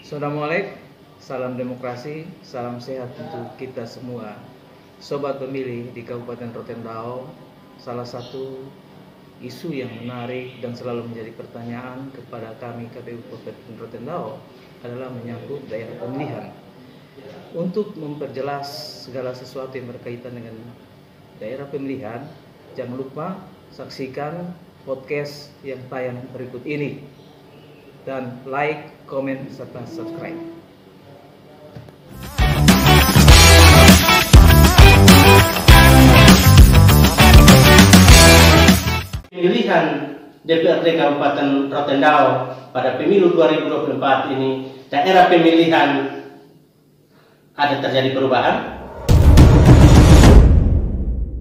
Assalamualaikum, salam demokrasi, salam sehat untuk kita semua. Sobat pemilih di Kabupaten Rotendao, salah satu isu yang menarik dan selalu menjadi pertanyaan kepada kami KPU Kabupaten Rotendao adalah menyangkut daerah pemilihan. Untuk memperjelas segala sesuatu yang berkaitan dengan daerah pemilihan, jangan lupa saksikan podcast yang tayang berikut ini dan like, komen, serta subscribe. Pemilihan DPRD Kabupaten Rotendao pada pemilu 2024 ini, daerah pemilihan ada terjadi perubahan?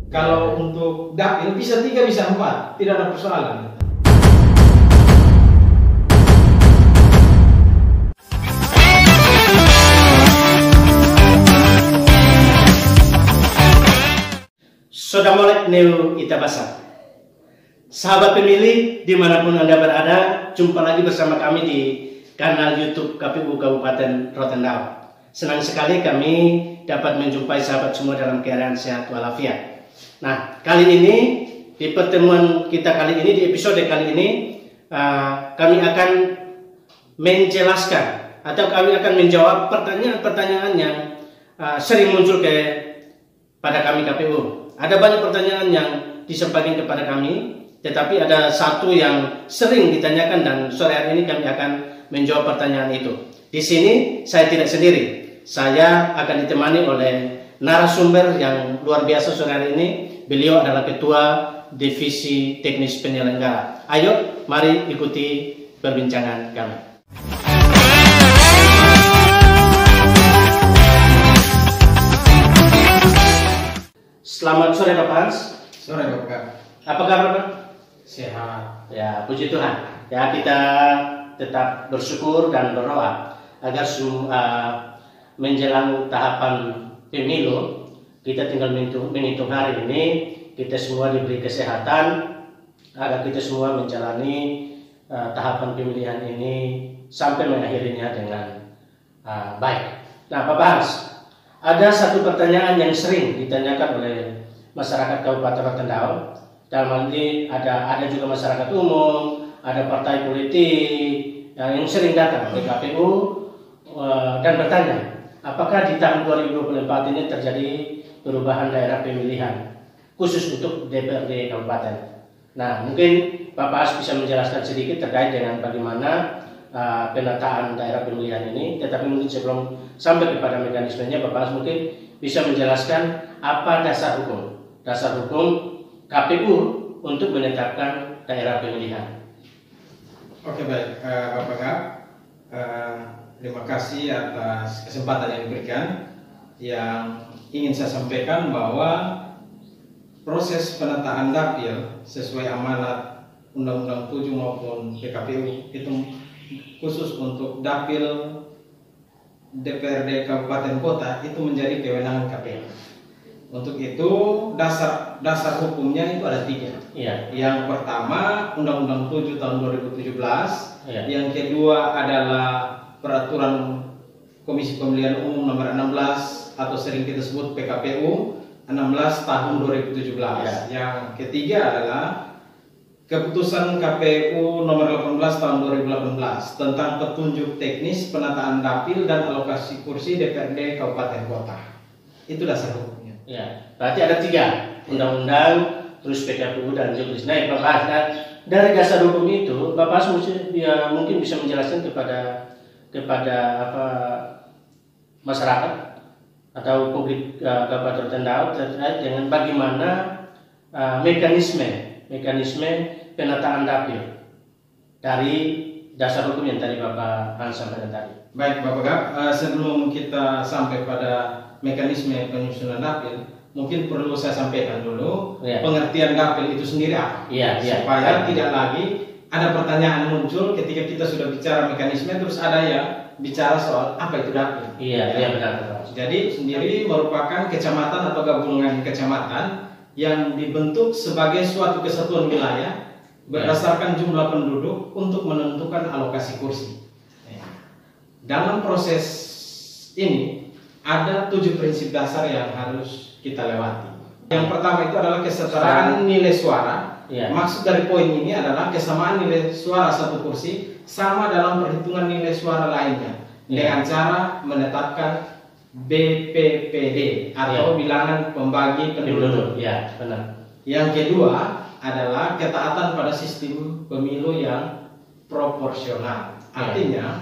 Kalau untuk dapil bisa 3 bisa 4, tidak ada persoalan. Sodamolek Neu Itabasa. Sahabat pemilih dimanapun Anda berada, jumpa lagi bersama kami di kanal YouTube KPU Kabupaten Rotendao. Senang sekali kami dapat menjumpai sahabat semua dalam keadaan sehat walafiat. Nah, kali ini di pertemuan kita kali ini, di episode kali ini, kami akan menjelaskan atau kami akan menjawab pertanyaan-pertanyaan yang sering muncul pada kami KPU. Ada banyak pertanyaan yang disampaikan kepada kami, tetapi ada satu yang sering ditanyakan dan sore hari ini kami akan menjawab pertanyaan itu. Di sini saya tidak sendiri. Saya akan ditemani oleh narasumber yang luar biasa sore hari ini. Beliau adalah Ketua Divisi Teknis Penyelenggara. Ayo, mari ikuti perbincangan kami. Selamat sore Pak Hans. Sore Bapak. Apa kabar Pak? Sehat. Ya, puji Tuhan. Ya, kita tetap bersyukur dan berdoa agar menjelang tahapan pemilu, kita tinggal menghitung hari ini, kita semua diberi kesehatan agar kita semua menjalani tahapan pemilihan ini sampai mengakhirinya dengan baik. Nah, Pak Hans, ada satu pertanyaan yang sering ditanyakan oleh masyarakat Kabupaten Rotendao. Dalam hal ini ada juga masyarakat umum, ada partai politik yang sering datang ke KPU dan bertanya, apakah di tahun 2024 ini terjadi perubahan daerah pemilihan khusus untuk DPRD Kabupaten. Nah, mungkin Bapak As bisa menjelaskan sedikit terkait dengan bagaimana penataan daerah pemilihan ini, tetapi mungkin sebelum sampai kepada mekanismenya, Bapak As mungkin bisa menjelaskan apa dasar hukum KPU untuk menetapkan daerah pemilihan. Oke, baik Bapak Kak. Terima kasih atas kesempatan yang diberikan. Yang ingin saya sampaikan bahwa proses penataan dapil sesuai amanat Undang-Undang 7 maupun PKPU itu khusus untuk dapil DPRD Kabupaten Kota itu menjadi kewenangan KPU. Untuk itu dasar hukumnya itu ada 3. Iya. Yang pertama Undang-Undang 7 tahun 2017. Iya. Yang kedua adalah Peraturan Komisi Pemilihan Umum nomor 16 atau sering kita sebut PKPU 16 tahun 2017. Iya. Yang ketiga adalah Keputusan KPU nomor 18 tahun 2018 tentang petunjuk teknis penataan dapil dan alokasi kursi DPRD Kabupaten Kota. Itu dasar hukumnya. Ya, berarti ada 3, undang-undang, terus PKPU dan juknis. Nah, Bapak, dari dasar hukum itu, Bapak mungkin bisa menjelaskan kepada masyarakat atau publik Kabupaten Rotendao terkait dengan bagaimana mekanisme penataan dapil dari dasar hukum yang tadi Bapak Hans sampaikan tadi. Baik Bapak, sebelum kita sampai pada mekanisme penyusunan dapil, mungkin perlu saya sampaikan dulu pengertian dapil itu sendiri apa, supaya tidak lagi ada pertanyaan muncul ketika kita sudah bicara mekanisme terus ada yang bicara soal apa itu dapil. Iya benar. Jadi sendiri merupakan kecamatan atau gabungan kecamatan yang dibentuk sebagai suatu kesatuan wilayah berdasarkan jumlah penduduk untuk menentukan alokasi kursi. dalam proses ini ada 7 prinsip dasar yang harus kita lewati. Yang pertama itu adalah kesetaraan nilai suara. Maksud dari poin ini adalah kesamaan nilai suara satu kursi sama dalam perhitungan nilai suara lainnya dengan cara menetapkan BPPD atau bilangan pembagi penduduk. Benar. Yang kedua adalah ketaatan pada sistem pemilu yang proporsional. Artinya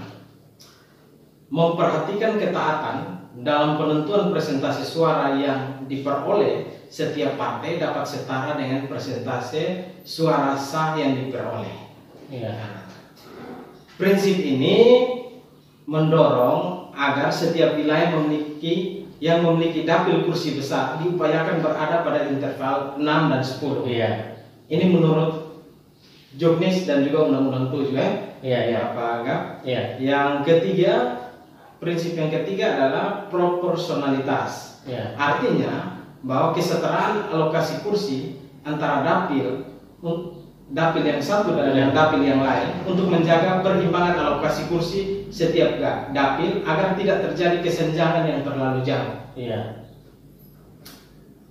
memperhatikan ketaatan dalam penentuan presentasi suara yang diperoleh setiap partai dapat setara dengan persentase suara sah yang diperoleh. Prinsip ini mendorong agar setiap wilayah yang memiliki dapil kursi besar diupayakan berada pada interval 6 dan 10. Ini menurut Juknis dan juga Undang-Undang 7 Pak Agap. Yang ketiga, prinsip yang ketiga adalah proporsionalitas. Artinya bahwa kesetaraan alokasi kursi antara dapil yang satu dan yang dapil yang lain untuk menjaga perimbangan alokasi kursi setiap dapil agar tidak terjadi kesenjangan yang terlalu jauh.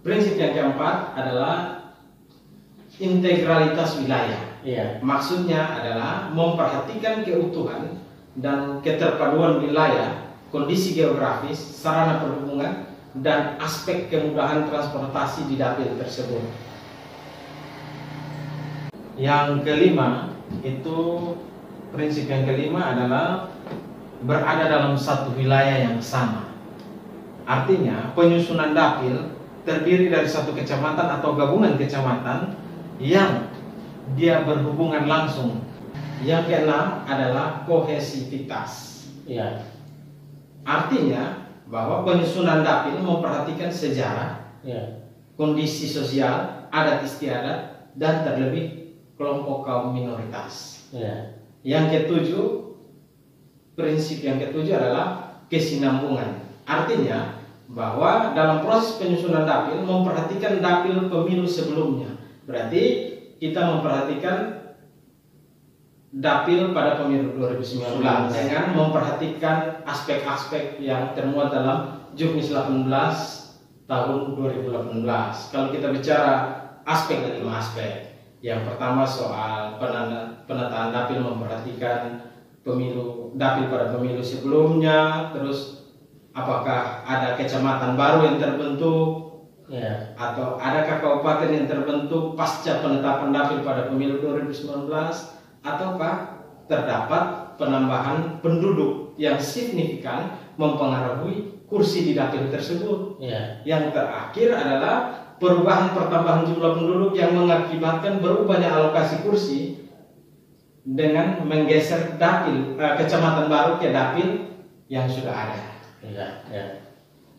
Prinsip yang keempat adalah integralitas wilayah. Maksudnya adalah memperhatikan keutuhan dan keterpaduan wilayah, kondisi geografis, sarana perhubungan, dan aspek kemudahan transportasi di dapil tersebut. Yang kelima itu prinsip yang kelima adalah berada dalam satu wilayah yang sama. Artinya penyusunan dapil terdiri dari satu kecamatan atau gabungan kecamatan yang dia berhubungan langsung. Yang keenam adalah kohesivitas. Artinya bahwa penyusunan dapil memperhatikan sejarah, kondisi sosial, adat istiadat, dan terlebih kelompok kaum minoritas. Yang ketujuh, prinsip yang ketujuh adalah kesinambungan. Artinya bahwa dalam proses penyusunan dapil memperhatikan dapil pemilu sebelumnya. Berarti kita memperhatikan dapil pada pemilu 2019 dengan memperhatikan aspek-aspek yang termuat dalam Juknis 18 tahun 2018. Kalau kita bicara aspek, ada 5 aspek. Yang pertama soal penataan dapil, memperhatikan dapil pada pemilu sebelumnya, terus apakah ada kecamatan baru yang terbentuk, atau adakah kabupaten yang terbentuk pasca penetapan dapil pada pemilu 2019, ataukah terdapat penambahan penduduk yang signifikan mempengaruhi kursi di dapil tersebut. Yang terakhir adalah perubahan pertambahan jumlah penduduk yang mengakibatkan berubahnya alokasi kursi dengan menggeser dapil kecamatan baru ke dapil yang sudah ada.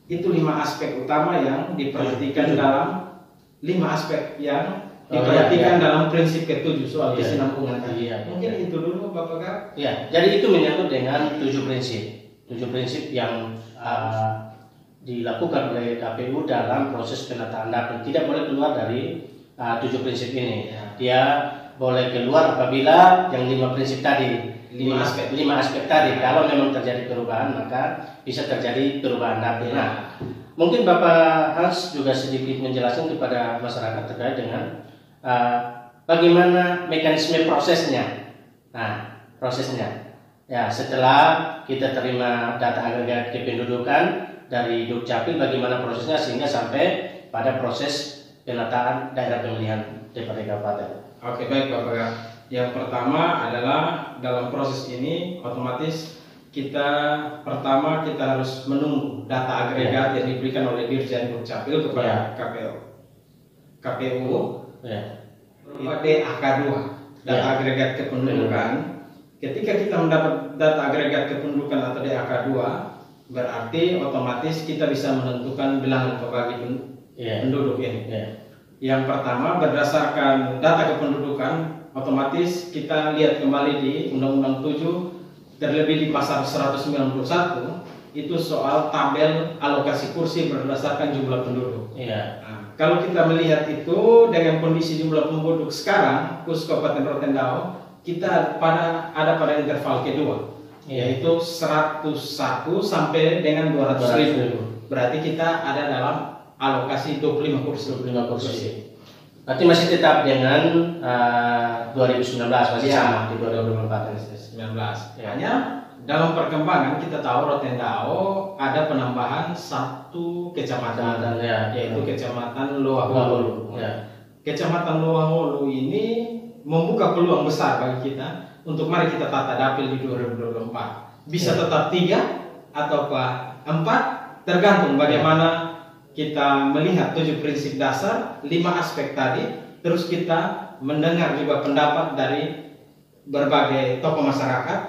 Itu 5 aspek utama yang diperhatikan dalam 5 aspek yang diperhatikan dalam prinsip ke-7 soal kesinambungan tadi. Mungkin itu dulu Bapak Kak. Jadi itu menyangkut dengan 7 prinsip yang dilakukan oleh KPU dalam proses penataan dapil. Tidak boleh keluar dari 7 prinsip ini. Dia boleh keluar apabila yang 5 prinsip tadi, 5 aspek tadi, kalau memang terjadi perubahan maka bisa terjadi perubahan dapil. Nah, mungkin Bapak Hans juga sedikit menjelaskan kepada masyarakat terkait dengan bagaimana mekanisme prosesnya. Nah, prosesnya setelah kita terima data agregat kependudukan dari Dukcapil, bagaimana prosesnya sehingga sampai pada proses penataan daerah pemilihan DPRD Kabupaten. Oke, baik Bapak. Yang pertama adalah dalam proses ini otomatis kita harus menunggu data agregat yang diberikan oleh Dirjen Dukcapil kepada KPU. DAK2, data agregat kependudukan. Ketika kita mendapat data agregat kependudukan atau DAK2, berarti otomatis kita bisa menentukan bilangan pembagi penduduk ini. Yang pertama, berdasarkan data kependudukan, otomatis kita lihat kembali di Undang-Undang 7, terlebih di pasal 191, itu soal tabel alokasi kursi berdasarkan jumlah penduduk. Kalau kita melihat itu dengan kondisi jumlah penduduk sekarang, khusus Kabupaten Rotendao, kita ada pada interval kedua. yaitu 101 sampai dengan 200.000. Berarti kita ada dalam alokasi 25 kursi. 25 kursi. Berarti masih tetap dengan 2019 masih sama di 2024. Hanya dalam perkembangan kita tahu Rotendao ada penambahan 1 kecamatan, yaitu Kecamatan Loaholu. Kecamatan Loaholu ini membuka peluang besar bagi kita untuk mari kita tata dapil di 2024. Bisa tetap 3 atau 4, tergantung bagaimana kita melihat 7 prinsip dasar, 5 aspek tadi, terus kita mendengar juga pendapat dari berbagai tokoh masyarakat,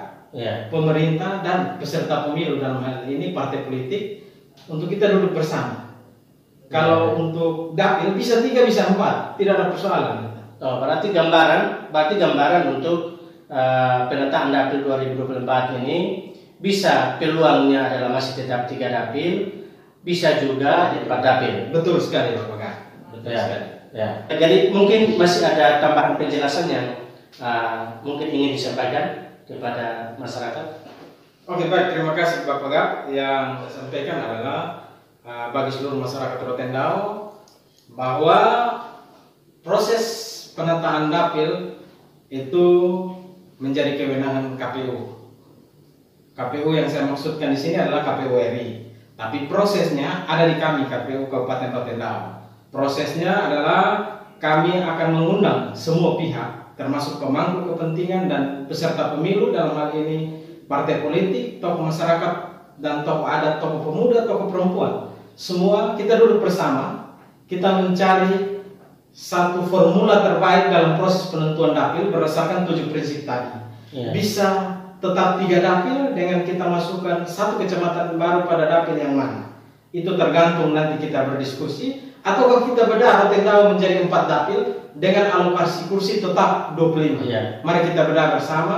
pemerintah dan peserta pemilu, dalam hal ini partai politik, untuk kita duduk bersama. Kalau untuk dapil bisa 3 bisa 4, tidak ada persoalan. Berarti gambaran untuk penataan dapil 2024 ini bisa peluangnya adalah masih tetap 3 dapil, bisa juga 4 dapil. Betul sekali Bapak. Betul sekali. Jadi mungkin masih ada tambahan penjelasan yang mungkin ingin disampaikan kepada masyarakat. Oke, baik, terima kasih Bapak Gap. Yang saya sampaikan adalah bagi seluruh masyarakat Rotendao bahwa proses penataan dapil itu menjadi kewenangan KPU. KPU yang saya maksudkan di sini adalah KPU RI. Tapi prosesnya ada di kami, KPU Kabupaten Rotendao. Prosesnya adalah kami akan mengundang semua pihak, termasuk pemangku kepentingan dan peserta pemilu, dalam hal ini partai politik, tokoh masyarakat, dan tokoh adat, tokoh pemuda, tokoh perempuan. Semua kita duduk bersama, kita mencari satu formula terbaik dalam proses penentuan dapil berdasarkan 7 prinsip tadi. Bisa tetap 3 dapil dengan kita masukkan 1 kecamatan baru pada dapil yang mana. Itu tergantung nanti kita berdiskusi. Atau kalau kita bedah Rotendao menjadi 4 dapil dengan alokasi kursi tetap 25. Mari kita bedah bersama.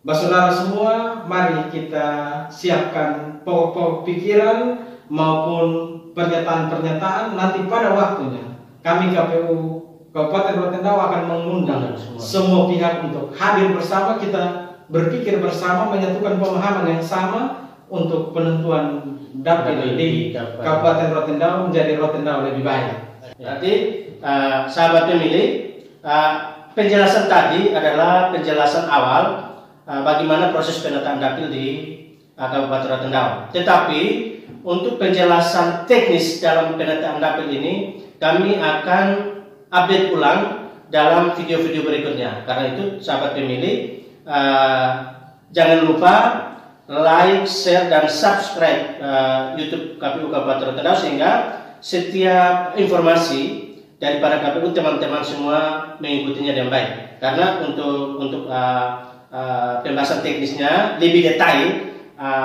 Saudara semua, mari kita siapkan pokok-pokok pikiran maupun pernyataan-pernyataan. Nanti pada waktunya kami KPU Kabupaten Rotendao akan mengundang semua pihak untuk hadir bersama, kita berpikir bersama, menyatukan pemahaman yang sama untuk penentuan dapil di Kabupaten Rotendao menjadi Rotendao lebih baik. Berarti sahabat pemilih, penjelasan tadi adalah penjelasan awal bagaimana proses penataan dapil di Kabupaten Rotendao. Tetapi untuk penjelasan teknis dalam penataan dapil ini kami akan update ulang dalam video-video berikutnya. Karena itu sahabat pemilih, jangan lupa like, share, dan subscribe YouTube KPU Kabupaten Rotendao sehingga setiap informasi daripada KPU teman-teman semua mengikutinya dengan baik. Karena untuk pembahasan teknisnya lebih detail,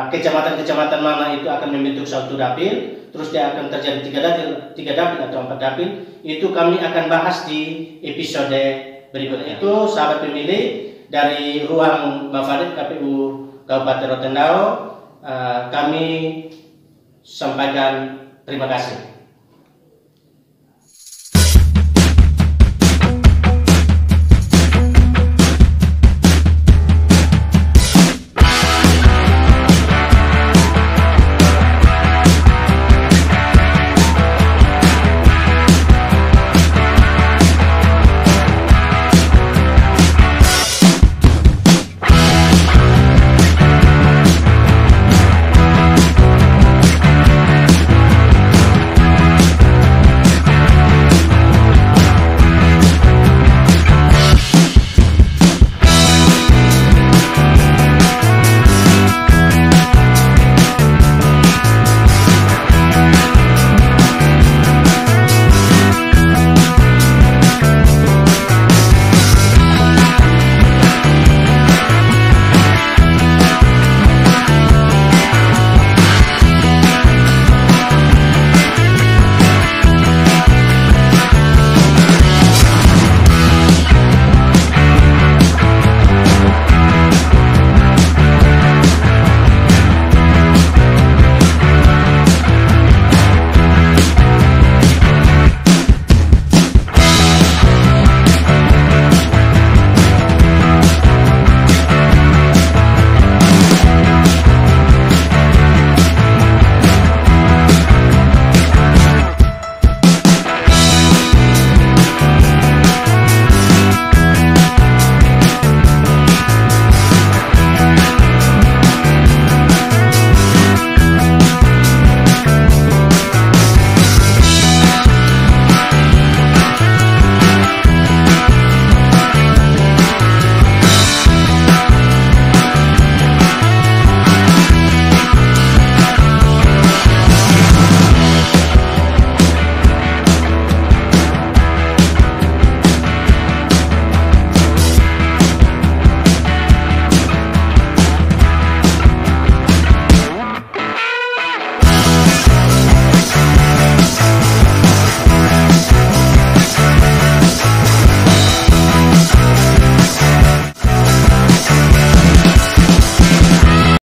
kecamatan-kecamatan mana itu akan membentuk satu dapil, terus dia akan terjadi 3 dapil atau 4 dapil, itu kami akan bahas di episode berikutnya. Itu sahabat pemilih dari ruang Mafarid KPU Kabupaten Rotendao, kami sampaikan terima kasih.